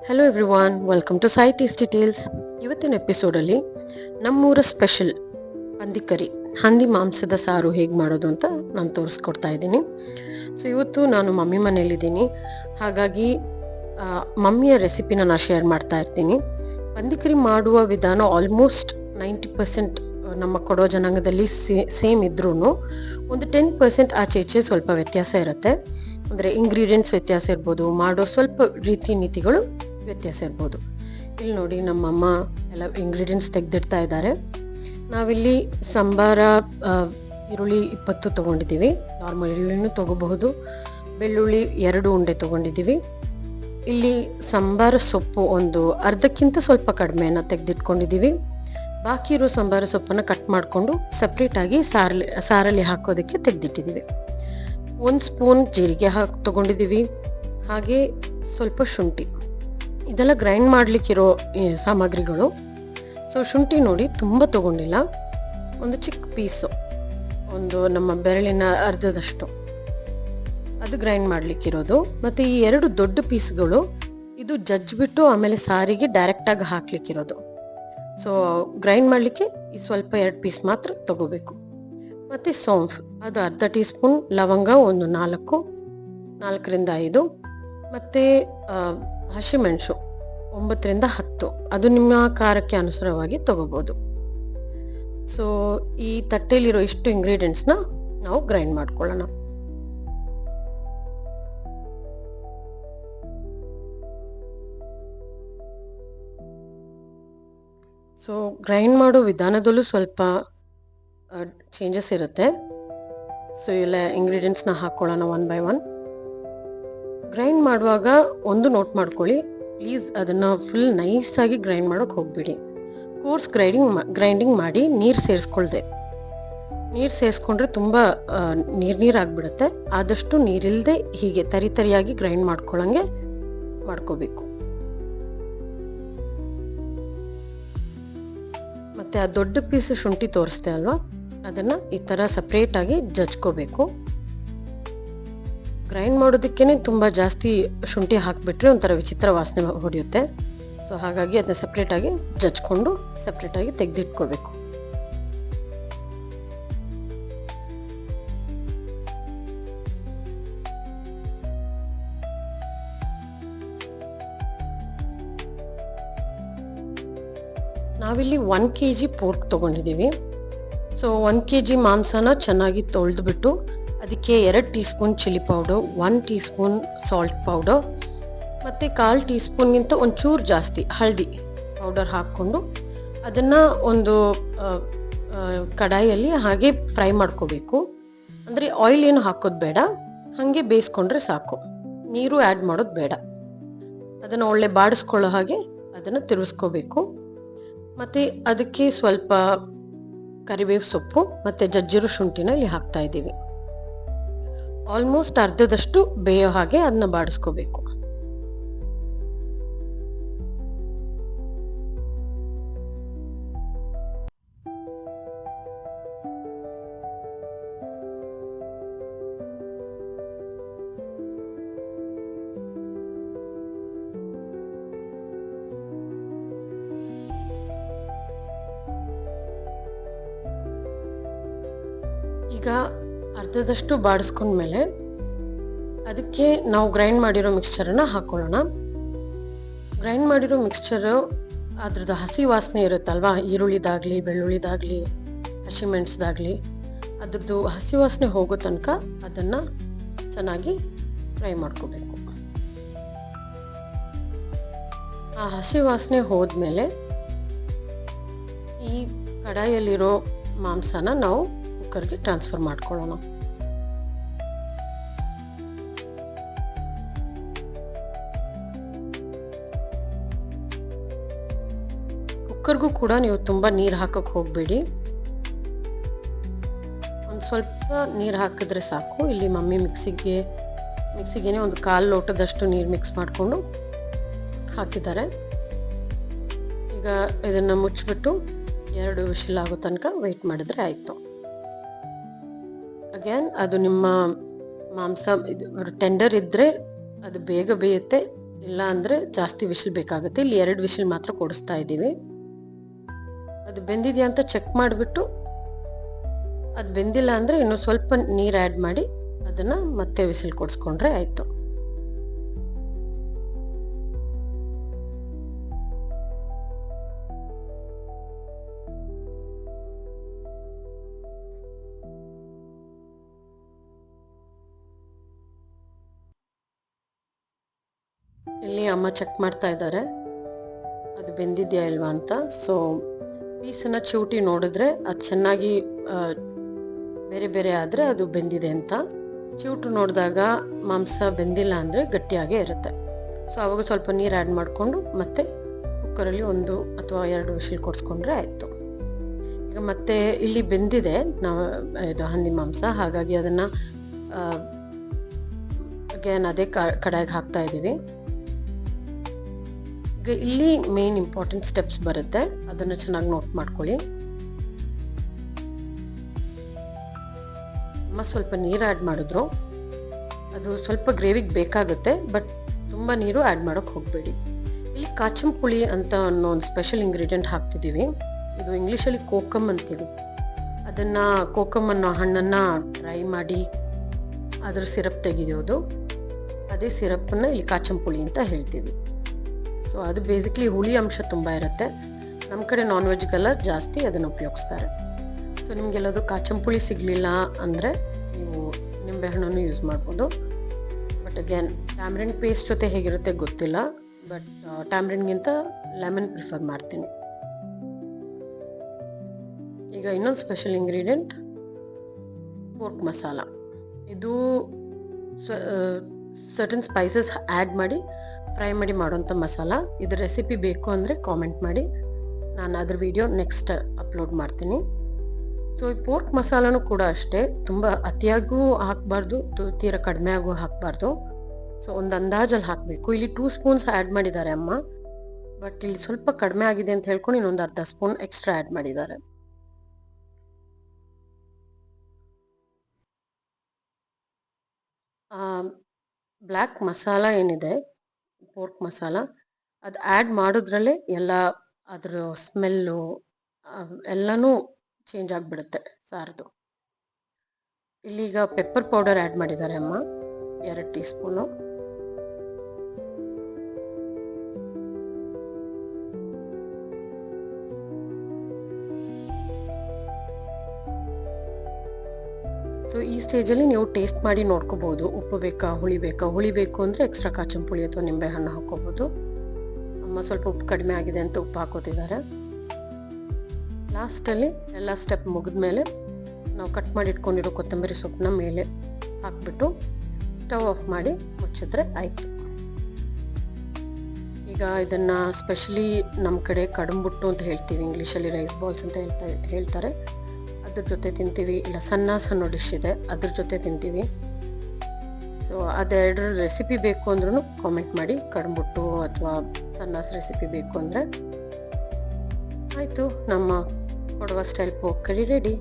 Hello everyone, welcome to Sai tasty tales. ಇವತ್ತಿನ ಎಪಿಸೋಡಲ್ಲಿ ನಮ್ಮೂರ ಸ್ಪೆಷಲ್ ಪಂದಿಕರಿ ಹಂದಿ ಮಾಂಸದ ಸಾರು ಹೇಗೆ ಮಾಡೋದು ಅಂತ ನಾನು ತೋರಿಸ್ಕೊಡ್ತಾ ಇದ್ದೀನಿ. ಸೊ ಇವತ್ತು ನಾನು ಮಮ್ಮಿ ಮನೇಲಿದ್ದೀನಿ, ಹಾಗಾಗಿ ಮಮ್ಮಿಯ ರೆಸಿಪಿನ ನಾನು ಶೇರ್ ಮಾಡ್ತಾ ಇರ್ತೀನಿ. ಪಂದಿಕರಿ ಮಾಡುವ ವಿಧಾನ ಆಲ್ಮೋಸ್ಟ್ 90% ನಮ್ಮ ಕೊಡೋ ಜನಾಂಗದಲ್ಲಿ ಸೇಮ್ ಇದ್ರೂ ಒಂದು 10% ಆಚೆ ಈಚೆ ಸ್ವಲ್ಪ ವ್ಯತ್ಯಾಸ ಇರುತ್ತೆ. ಅಂದರೆ ಇಂಗ್ರೀಡಿಯೆಂಟ್ಸ್ ವ್ಯತ್ಯಾಸ ಇರ್ಬೋದು, ಮಾಡೋ ಸ್ವಲ್ಪ ರೀತಿ ನೀತಿಗಳು ವ್ಯತ್ಯಾಸ ಇರ್ಬೋದು. ಇಲ್ಲಿ ನೋಡಿ, ನಮ್ಮಮ್ಮ ಎಲ್ಲ ಇಂಗ್ರೀಡಿಯೆಂಟ್ಸ್ ತೆಗೆದಿಡ್ತಾ ಇದ್ದಾರೆ. ನಾವಿಲ್ಲಿ ಸಂಬಾರ ಈರುಳ್ಳಿ 20 ತೊಗೊಂಡಿದ್ದೀವಿ. ನಾರ್ಮಲ್ ಈರುಳ್ಳಿನೂ ತೊಗೋಬಹುದು. ಬೆಳ್ಳುಳ್ಳಿ 2 ಉಂಡೆ ತೊಗೊಂಡಿದ್ದೀವಿ. ಇಲ್ಲಿ ಸಂಬಾರ ಸೊಪ್ಪು ಒಂದು ಅರ್ಧಕ್ಕಿಂತ ಸ್ವಲ್ಪ ಕಡಿಮೆನ ತೆಗೆದಿಟ್ಕೊಂಡಿದ್ದೀವಿ. ಬಾಕಿ ಇರೋ ಸಂಬಾರ ಸೊಪ್ಪನ್ನು ಕಟ್ ಮಾಡಿಕೊಂಡು ಸಪ್ರೇಟಾಗಿ ಸಾರಲ್ಲಿ ಹಾಕೋದಕ್ಕೆ ತೆಗೆದಿಟ್ಟಿದ್ದೀವಿ. 1 ಸ್ಪೂನ್ ಜೀರಿಗೆ ತೊಗೊಂಡಿದ್ದೀವಿ. ಹಾಗೆ ಸ್ವಲ್ಪ ಶುಂಠಿ. ಇದೆಲ್ಲ ಗ್ರೈಂಡ್ ಮಾಡಲಿಕ್ಕಿರೋ ಸಾಮಗ್ರಿಗಳು. ಸೊ ಶುಂಠಿ ನೋಡಿ ತುಂಬ ತೊಗೊಂಡಿಲ್ಲ, ಒಂದು ಚಿಕ್ಕ ಪೀಸು, ಒಂದು ನಮ್ಮ ಬೆರಳಿನ ಅರ್ಧದಷ್ಟು, ಅದು ಗ್ರೈಂಡ್ ಮಾಡಲಿಕ್ಕಿರೋದು. ಮತ್ತು ಈ 2 ದೊಡ್ಡ ಪೀಸ್ಗಳು ಇದು ಜಜ್ಜಿಬಿಟ್ಟು ಆಮೇಲೆ ಸಾರಿಗೆ ಡೈರೆಕ್ಟಾಗಿ ಹಾಕ್ಲಿಕ್ಕಿರೋದು. ಸೊ ಗ್ರೈಂಡ್ ಮಾಡಲಿಕ್ಕೆ ಈ ಸ್ವಲ್ಪ 2 ಪೀಸ್ ಮಾತ್ರ ತಗೋಬೇಕು. ಮತ್ತು ಸೋಂಫ್ ಅದು ಅರ್ಧ ಟೀ ಸ್ಪೂನ್, ಲವಂಗ ಒಂದು 4ರಿಂದ 5, ಮತ್ತು ಹಸಿಮೆಣಸು 9ರಿಂದ 10, ಅದು ನಿಮ್ಮ ಖಾರಕ್ಕೆ ಅನುಸಾರವಾಗಿ ತಗೋಬೋದು. ಸೊ ಈ ತಟ್ಟೆಲಿರೋ ಇಷ್ಟು ಇಂಗ್ರೀಡಿಯೆಂಟ್ಸ್ನ ನಾವು ಗ್ರೈಂಡ್ ಮಾಡ್ಕೊಳ್ಳೋಣ. ಸೊ ಗ್ರೈಂಡ್ ಮಾಡೋ ವಿಧಾನದಲ್ಲೂ ಸ್ವಲ್ಪ ಚೇಂಜಸ್ ಇರುತ್ತೆ. ಸೊ ಎಲ್ಲ ಇಂಗ್ರೀಡಿಯೆಂಟ್ಸ್ನ ಹಾಕ್ಕೊಳ್ಳೋಣ ಒನ್ ಬೈ ಒನ್. ಗ್ರೈಂಡ್ ಮಾಡುವಾಗ ಒಂದು ನೋಟ್ ಮಾಡ್ಕೊಳ್ಳಿ, ಪ್ಲೀಸ್ ಅದನ್ನು ಫುಲ್ ನೈಸಾಗಿ ಗ್ರೈಂಡ್ ಮಾಡೋಕ್ಕೆ ಹೋಗ್ಬಿಡಿ. ಕೋರ್ಸ್ ಗ್ರೈಂಡಿಂಗ್ ಮಾಡಿ ನೀರು ಸೇರಿಸ್ಕೊಳ್ದೆ. ನೀರು ಸೇರಿಸ್ಕೊಂಡ್ರೆ ತುಂಬ ನೀರಾಗ್ಬಿಡುತ್ತೆ. ಆದಷ್ಟು ನೀರಿಲ್ಲದೆ ಹೀಗೆ ತರಿಯಾಗಿ ಗ್ರೈಂಡ್ ಮಾಡ್ಕೊಳ್ಳೋಂಗೆ ಮಾಡ್ಕೋಬೇಕು. ಮತ್ತು ಆ ದೊಡ್ಡ ಪೀಸ್ ಶುಂಠಿ ತೋರಿಸ್ದೆ ಅಲ್ವಾ, ಅದನ್ನು ಈ ಥರ ಸಪ್ರೇಟಾಗಿ ಜಜ್ಕೋಬೇಕು. ಗ್ರೈಂಡ್ ಮಾಡೋದಕ್ಕೇ ತುಂಬ ಜಾಸ್ತಿ ಶುಂಠಿ ಹಾಕಿಬಿಟ್ರೆ ಒಂಥರ ವಿಚಿತ್ರ ವಾಸನೆ ಹೊಡೆಯುತ್ತೆ. ಸೊ ಹಾಗಾಗಿ ಅದನ್ನ ಸಪ್ರೇಟಾಗಿ ಜಜ್ಕೊಂಡು ಸಪ್ರೇಟಾಗಿ ತೆಗೆದಿಟ್ಕೋಬೇಕು. ನಾವಿಲ್ಲಿ 1 kg ಪೋರ್ಕ್ ತೊಗೊಂಡಿದ್ದೀವಿ. ಸೊ 1 kg ಮಾಂಸನ ಚೆನ್ನಾಗಿ ತೊಳೆದ್ಬಿಟ್ಟು ಅದಕ್ಕೆ 2 tea spoon chilli powder, 1 tea spoon salt powder, ಮತ್ತು 1/4 ಟೀ ಸ್ಪೂನ್ಗಿಂತ ಒಂಚೂರು ಜಾಸ್ತಿ ಹಳದಿ ಪೌಡರ್ ಹಾಕ್ಕೊಂಡು ಅದನ್ನು ಒಂದು ಕಡಾಯಿಯಲ್ಲಿ ಹಾಗೆ ಫ್ರೈ ಮಾಡ್ಕೋಬೇಕು. ಅಂದರೆ ಆಯಿಲ್ ಏನು ಹಾಕೋದು ಬೇಡ, ಹಾಗೆ ಬೇಯಿಸ್ಕೊಂಡ್ರೆ ಸಾಕು. ನೀರು ಆ್ಯಡ್ ಮಾಡೋದು ಬೇಡ. ಅದನ್ನು ಒಳ್ಳೆ ಬಾಡಿಸ್ಕೊಳ್ಳೋ ಹಾಗೆ ಅದನ್ನು ತಿರುಗಿಸ್ಕೋಬೇಕು. ಮತ್ತು ಅದಕ್ಕೆ ಸ್ವಲ್ಪ ಕರಿಬೇವು ಸೊಪ್ಪು ಮತ್ತು ಜಜ್ಜಿರೋ ಶುಂಠಿನ ಇಲ್ಲಿ ಹಾಕ್ತಾ ಇದ್ದೀವಿ. ಆಲ್ಮೋಸ್ಟ್ ಅರ್ಧದಷ್ಟು ಬೇಯೋ ಹಾಗೆ ಅದನ್ನ ಬಾಡಿಸ್ಕೋಬೇಕು. ಈಗ ಅರ್ಧದಷ್ಟು ಬಾಡಿಸ್ಕೊಂಡ್ಮೇಲೆ ಅದಕ್ಕೆ ನಾವು ಗ್ರೈಂಡ್ ಮಾಡಿರೋ ಮಿಕ್ಸ್ಚರನ್ನು ಹಾಕೊಳ್ಳೋಣ. ಗ್ರೈಂಡ್ ಮಾಡಿರೋ ಮಿಕ್ಸ್ಚರು ಅದ್ರದ್ದು ಹಸಿ ವಾಸನೆ ಇರುತ್ತಲ್ವಾ, ಈರುಳ್ಳಿದಾಗಲಿ ಬೆಳ್ಳುಳ್ಳಿದಾಗಲಿ ಹಸಿಮೆಣಸ್ದಾಗಲಿ, ಅದ್ರದ್ದು ಹಸಿ ವಾಸನೆ ಹೋಗೋ ತನಕ ಅದನ್ನು ಚೆನ್ನಾಗಿ ಫ್ರೈ ಮಾಡ್ಕೋಬೇಕು. ಆ ಹಸಿ ವಾಸನೆ ಹೋದ್ಮೇಲೆ ಈ ಕಡಾಯಿಯಲ್ಲಿರೋ ಮಾಂಸನ ನಾವು ಕುಕ್ಕರ್ಗೆ ಟ್ರಾನ್ಸ್ಫರ್ ಮಾಡ್ಕೊಳ್ಳೋಣ. ಕುಕ್ಕರ್ಗೂ ಕೂಡ ನೀವು ತುಂಬ ನೀರು ಹಾಕಕ್ಕೆ ಹೋಗಬೇಡಿ, ಒಂದು ಸ್ವಲ್ಪ ನೀರು ಹಾಕಿದ್ರೆ ಸಾಕು. ಇಲ್ಲಿ ಮಮ್ಮಿ ಮಿಕ್ಸಿಗೆ ಒಂದು 1/4 ಲೋಟದಷ್ಟು ನೀರು ಮಿಕ್ಸ್ ಮಾಡಿಕೊಂಡು ಹಾಕಿದ್ದಾರೆ. ಈಗ ಇದನ್ನು ಮುಚ್ಚಿಬಿಟ್ಟು 2 ವಿಷಲ್ ಆಗೋ ತನಕ ವೆಯ್ಟ್ ಮಾಡಿದ್ರೆ ಆಯಿತು. ಅಗೇನ್ ಅದು ನಿಮ್ಮ ಮಾಂಸ ಟೆಂಡರ್ ಇದ್ದರೆ ಅದು ಬೇಗ ಬೇಯುತ್ತೆ. ಇಲ್ಲ ಅಂದರೆ ಜಾಸ್ತಿ ವಿಶಿಲ್ ಬೇಕಾಗುತ್ತೆ. ಇಲ್ಲಿ 2 ವಿಶಿಲ್ ಮಾತ್ರ ಕೊಡಿಸ್ತಾ ಇದ್ದೀವಿ. ಅದು ಬೆಂದಿದೆಯಾ ಅಂತ ಚೆಕ್ ಮಾಡಿಬಿಟ್ಟು, ಅದು ಬೆಂದಿಲ್ಲ ಅಂದರೆ ಇನ್ನೂ ಸ್ವಲ್ಪ ನೀರು ಆ್ಯಡ್ ಮಾಡಿ ಅದನ್ನು ಮತ್ತೆ ವಿಸಿಲ್ ಕೊಡಿಸ್ಕೊಂಡ್ರೆ ಆಯಿತು. ಇಲ್ಲಿ ಅಮ್ಮ ಚೆಕ್ ಮಾಡ್ತಾ ಇದ್ದಾರೆ ಅದು ಬೆಂದಿದೆಯಾ ಇಲ್ವಾ ಅಂತ. ಸೊ ಪೀಸನ್ನು ಚಿವುಟಿ ನೋಡಿದ್ರೆ ಅದು ಚೆನ್ನಾಗಿ ಬೇರೆ ಬೇರೆ ಆದರೆ ಅದು ಬೆಂದಿದೆ ಅಂತ. ಚಿವುಟು ನೋಡಿದಾಗ ಮಾಂಸ ಬೆಂದಿಲ್ಲ ಅಂದರೆ ಗಟ್ಟಿಯಾಗೇ ಇರುತ್ತೆ. ಸೊ ಆವಾಗ ಸ್ವಲ್ಪ ನೀರು ಆ್ಯಡ್ ಮಾಡಿಕೊಂಡು ಮತ್ತೆ ಕುಕ್ಕರಲ್ಲಿ 1 ಅಥವಾ 2 ವಿಶಿಲ್ ಕೊಡಿಸ್ಕೊಂಡ್ರೆ ಆಯಿತು. ಈಗ ಮತ್ತೆ ಇಲ್ಲಿ ಬೆಂದಿದೆ ನಾವು ಇದು ಹಂದಿ ಮಾಂಸ, ಹಾಗಾಗಿ ಅದನ್ನು ಅಗೇನ್ ಅದೇ ಕಡಾಯಿಗೆ ಹಾಕ್ತಾ ಇದ್ದೀವಿ. ಈಗ ಇಲ್ಲಿ ಮೇನ್ ಇಂಪಾರ್ಟೆಂಟ್ ಸ್ಟೆಪ್ಸ್ ಬರುತ್ತೆ, ಅದನ್ನು ಚೆನ್ನಾಗಿ ನೋಟ್ ಮಾಡ್ಕೊಳ್ಳಿ. ಅಮ್ಮ ಸ್ವಲ್ಪ ನೀರು ಆ್ಯಡ್ ಮಾಡಿದ್ರು, ಅದು ಸ್ವಲ್ಪ ಗ್ರೇವಿಗೆ ಬೇಕಾಗುತ್ತೆ, ಬಟ್ ತುಂಬ ನೀರು ಆ್ಯಡ್ ಮಾಡೋಕ್ಕೆ ಹೋಗಬೇಡಿ. ಇಲ್ಲಿ ಕಾಚಂ ಪುಳಿ ಅಂತ ಅನ್ನೋ ಒಂದು ಸ್ಪೆಷಲ್ ಇಂಗ್ರೀಡಿಯೆಂಟ್ ಹಾಕ್ತಿದ್ದೀವಿ. ಇದು ಇಂಗ್ಲೀಷಲ್ಲಿ ಕೋಕಮ್ ಅಂತೀವಿ. ಅದನ್ನು ಕೋಕಮ್ ಅನ್ನೋ ಹಣ್ಣನ್ನು ಡ್ರೈ ಮಾಡಿ ಅದ್ರ ಸಿರಪ್ ತೆಗೆಯೋದು, ಅದೇ ಸಿರಪ್ಪನ್ನು ಇಲ್ಲಿ ಕಾಚಂ ಪುಳಿ ಅಂತ ಹೇಳ್ತೀವಿ. ಸೊ ಅದು ಬೇಸಿಕ್ಲಿ ಹುಳಿ ಅಂಶ ತುಂಬ ಇರುತ್ತೆ. ನಮ್ಮ ಕಡೆ ನಾನ್ ವೆಜ್ಗೆಲ್ಲ ಜಾಸ್ತಿ ಅದನ್ನು ಉಪಯೋಗಿಸ್ತಾರೆ. ಸೊ ನಿಮಗೆಲ್ಲದು ಕಾಚಂ ಪುಳಿ ಸಿಗಲಿಲ್ಲ ಅಂದರೆ ನೀವು ನಿಂಬೆಹಣ್ಣನ್ನು ಯೂಸ್ ಮಾಡ್ಬೋದು. ಬಟ್ ಅಗೇನ್ ಟ್ಯಾಮ್ರಿನ್ ಪೇಸ್ಟ್ ಜೊತೆ ಹೇಗಿರುತ್ತೆ ಗೊತ್ತಿಲ್ಲ, ಬಟ್ ಟ್ಯಾಮ್ರಿನ್ಗಿಂತ ಲೆಮನ್ ಪ್ರಿಫರ್ ಮಾಡ್ತೀನಿ. ಈಗ ಇನ್ನೊಂದು ಸ್ಪೆಷಲ್ ಇಂಗ್ರೀಡಿಯೆಂಟ್ ಪೋರ್ಕ್ ಮಸಾಲ. ಇದು ಸರ್ಟನ್ ಸ್ಪೈಸಸ್ ಆ್ಯಡ್ ಮಾಡಿ ಫ್ರೈ ಮಾಡಿ ಮಾಡೋಂಥ ಮಸಾಲ. ಇದ್ರ ರೆಸಿಪಿ ಬೇಕು ಅಂದರೆ ಕಾಮೆಂಟ್ ಮಾಡಿ, ನಾನು ಅದ್ರ ವಿಡಿಯೋ ನೆಕ್ಸ್ಟ್ ಅಪ್ಲೋಡ್ ಮಾಡ್ತೀನಿ. ಸೊ ಈ ಪೋರ್ಕ್ ಮಸಾಲನೂ ಕೂಡ ಅಷ್ಟೇ, ತುಂಬ ಅತಿಯಾಗೂ ಹಾಕಬಾರ್ದು, ತೀರಾ ಕಡಿಮೆ ಆಗು ಹಾಕಬಾರ್ದು. ಸೊ ಒಂದು ಅಂದಾಜಲ್ಲಿ ಹಾಕಬೇಕು. ಇಲ್ಲಿ 2 ಸ್ಪೂನ್ಸ್ ಆ್ಯಡ್ ಮಾಡಿದ್ದಾರೆ ಅಮ್ಮ, ಬಟ್ ಇಲ್ಲಿ ಸ್ವಲ್ಪ ಕಡಿಮೆ ಆಗಿದೆ ಅಂತ ಹೇಳ್ಕೊಂಡು ಇನ್ನೊಂದು ಅರ್ಧ ಸ್ಪೂನ್ ಎಕ್ಸ್ಟ್ರಾ ಆ್ಯಡ್ ಮಾಡಿದ್ದಾರೆ. ಬ್ಲ್ಯಾಕ್ ಮಸಾಲ ಏನಿದೆ, ಪೋರ್ಕ್ ಮಸಾಲ, ಅದು ಆ್ಯಡ್ ಮಾಡೋದ್ರಲ್ಲೇ ಎಲ್ಲ ಅದರ ಸ್ಮೆಲ್ಲು ಎಲ್ಲನೂ ಚೇಂಜ್ ಆಗಿಬಿಡುತ್ತೆ ಸಾರದು. ಇಲ್ಲೀಗ ಪೆಪ್ಪರ್ ಪೌಡರ್ ಆ್ಯಡ್ ಮಾಡಿದ್ದಾರೆ ಅಮ್ಮ, 2 ಟೀ ಸ್ಪೂನು. ಸೊ ಈ ಸ್ಟೇಜಲ್ಲಿ ನೀವು ಟೇಸ್ಟ್ ಮಾಡಿ ನೋಡ್ಕೋಬೋದು, ಉಪ್ಪು ಬೇಕಾ ಹುಳಿ ಬೇಕಾ. ಹುಳಿ ಬೇಕು ಅಂದರೆ ಎಕ್ಸ್ಟ್ರಾ ಕಾಚಂ ಪುಳಿ ಅಥವಾ ನಿಂಬೆಹಣ್ಣು ಹಾಕ್ಕೋಬೋದು. ಅಮ್ಮ ಸ್ವಲ್ಪ ಉಪ್ಪು ಕಡಿಮೆ ಆಗಿದೆ ಅಂತ ಉಪ್ಪು ಹಾಕೋತಿದ್ದಾರೆ. ಲಾಸ್ಟಲ್ಲಿ ಎಲ್ಲ ಸ್ಟೆಪ್ ಮುಗಿದ್ಮೇಲೆ ನಾವು ಕಟ್ ಮಾಡಿ ಇಟ್ಕೊಂಡಿರೋ ಕೊತ್ತಂಬರಿ ಸೊಪ್ಪನ್ನ ಮೇಲೆ ಹಾಕ್ಬಿಟ್ಟು ಸ್ಟವ್ ಆಫ್ ಮಾಡಿ ಮುಚ್ಚಿದ್ರೆ ಆಯಿತು. ಈಗ ಇದನ್ನು ಸ್ಪೆಷಲಿ ನಮ್ಮ ಕಡೆ ಕಡುಂಬುಟ್ಟು ಅಂತ ಹೇಳ್ತೀವಿ, ಇಂಗ್ಲೀಷಲ್ಲಿ ರೈಸ್ ಬಾಲ್ಸ್ ಅಂತ ಹೇಳ್ತಾರೆ. ಅದ್ರ ಜೊತೆ ತಿಂತೀವಿ, ಇಲ್ಲ ಸನ್ನಾಸ್ ಅನ್ನೋ ಡಿಶ್ ಇದೆ ಅದ್ರ ಜೊತೆ ತಿಂತೀವಿ. ಸೊ ಅದೆರಡರ ರೆಸಿಪಿ ಬೇಕು ಅಂದ್ರೂ ಕಾಮೆಂಟ್ ಮಾಡಿ, ಕಡುಂಬುಟ್ಟು ಅಥವಾ ಸನ್ನಾಸ್ ರೆಸಿಪಿ ಬೇಕು ಅಂದರೆ. ಆಯಿತು, ನಮ್ಮ ಕೊಡುವ ಸ್ಟೈಲ್ ಪೋರ್ಕ್ ಕರಿ ರೆಡಿ.